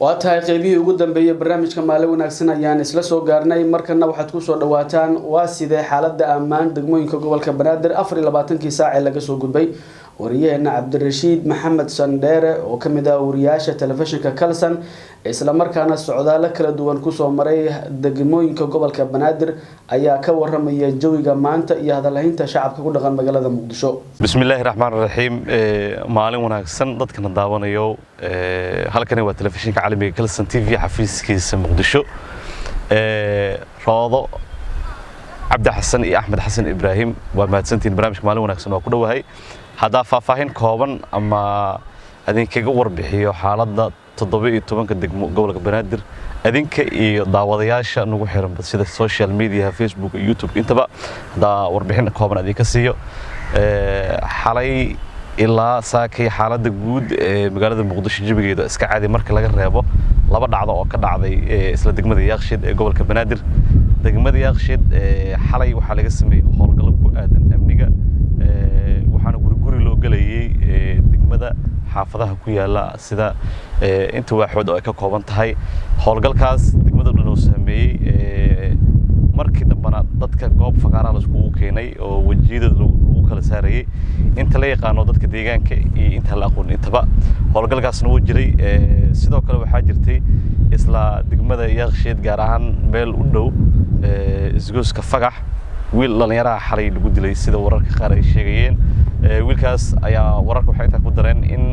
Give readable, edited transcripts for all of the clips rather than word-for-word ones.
waa tahay qaybihii ugu dambeeyay barnaamijka maalin wanaagsan ayaan isla soo gaarnay markana waxaad ku soo dhawaataan waa sidee xaaladda ammaan degmooyinka gobolka Banaadir 24 saac ee laga soo gudbay wariyaheena Cabdirashiid Maxamed Sandere oo kamid ah wariyaasha telefishinka Kalsan isla markaana socdaalo kala duwan ku soo maray degmooyinka gobolka Banaadir ayaa ka waramaya jawiga maanta iyo hadalhaynta shacabka ku dhaqan magaalada Muqdisho. Bismillahir Rahmanir Rahiim maalin wanaagsan dadkana daawanayo halkani waa telefishinka caalamiga Kalsan TV xafiiskiisa Muqdisho Roodo Cabdi Xasan iyo Axmed Xasan Ibrahim waa mahadsantiin barnaamijka maalin wanaagsan oo ku dhawahay hada faahfaahin kooban ama adinkaga warbixiyo xaaladda 17 degmo gobolka Banaadir adinka iyo daawadayaasha nagu xiran sida social media Facebook iyo YouTube intaba hada warbixin kooban adinka siiyo xalay ilaa saakay xaaladda guud ee magaalada Muqdisho jawigeeda iska caadi marka laga reebo laba dhacdo oo ka dhacday isla degmada Yaaqshiid ee gobolka Banaadir degmada Yaaqshiid xalay waxa laga sameeyay howlgal ku aadan amniga waxaana guri loo galayay degmada xaafadaha ku yaala sida inta waaxood oo ay ka kooban tahay howlgalkaas degmada dhan oo sameeyay markii dambana dadka goob faqaara la isku keenay oo wajiyada lagu kala saarayay inta la yaqaano dadka deegaanka iyo inta la aqoon intaba howlgalkaasna wuu jiray sidoo kale waxa jirtay isla degmada Yaaqshiid gaar ahaan meel u dhow isgooska Fagax wiil dhalinyarada xalay lagu dilay sida wararka qaar ay sheegayeen wiilkaas ayaa wararka waxa inta ku dareen in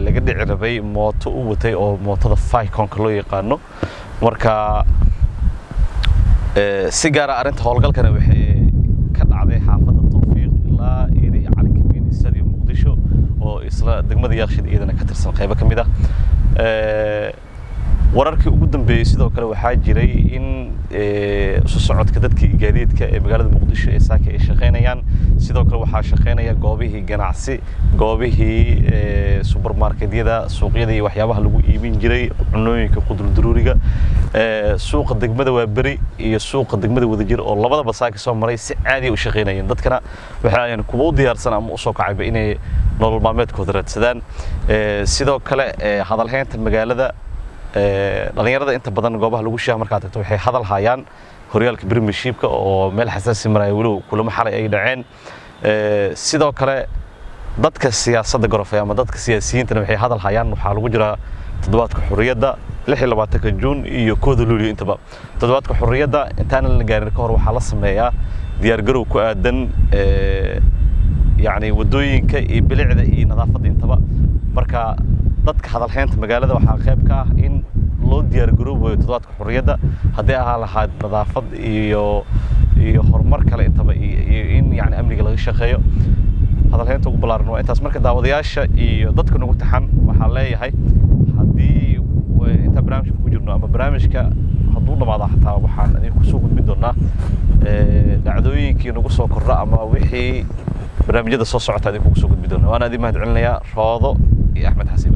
laga dhici rabay mooto u watay oo mootada Falcon-ka loo yaqaano marka si gaar ah arinta howlgalkana waxay ka dhacday xaafadda Tawfiiq ilaa Eeri Cali Kamin Stadium Muqdisho oo isla degmada Yaaqshiid iyadana ka tirsan qayb ka mid ah wararkii ugu dambeeyay sidoo kale waxa jiray in soo socodka dadkii gaadiidka ee magaalada Muqdisho ee saaka ay shaqeynayaan sidoo kale waxa shaqeynaya goobihii ganacsi goobihii supermarketyada suuqyada iyo waxyaabaha lagu iibin jiray cunooyinka qudraduruuriga suuqa degmada waa bari iyo suuqa degmada wadajir oo labadaba saaka soo maray si caadi u shaqeynayeen dadkana waxa ay ku diyaarsan ama u soo kacayba inay nolol maalmeedkooda raadsadaan sidoo kale hadalhaynta magaalada dhalinyarada inta badan goobaha lagu sheegay marka tagto waxay hadal hayaan horyaalka Premiership-ka oo meel xasaasi maray walow kulamo xalay ay dhaceen sidoo kale dadka siyaasadda gorofay ama dadka siyaasiyiinta waxay hadal hayaan waxa lagu jira toddobaadka xurriyadda 26 Juun iyo 1 Luulyo intaba toddobaadka xurriyadda intaan la gaarin ka hor waxa la sameeyaa diyaar garow ku aadan يعني wadooyinka iyo bilicda iyo nadaafadda intaba marka dadka hadalhaynta magaalada waxa qayb ka ah in loo diyaar garoobo toddobaadka xurriyadda hadii ahaa lahayd nadaafad iyo horumar kale intaba iyo in yani amniga laga shaqeeyo hadalhaynta ugu balaaran waa intaas marka daawadayaasha iyo dadka nagu taxan waxa leeyahay hadii inta barnaamijka ku jirno ama barnaamijka haduu dhamaado xataa waxaan idinku soo gudbin doonaa dhacdooyinkii nagu soo kordha ama wixii barnaamijyada soo socota idinku soo gudbin doonaa waana idin mahad celinayaa Roodo iyo Axmed Xasan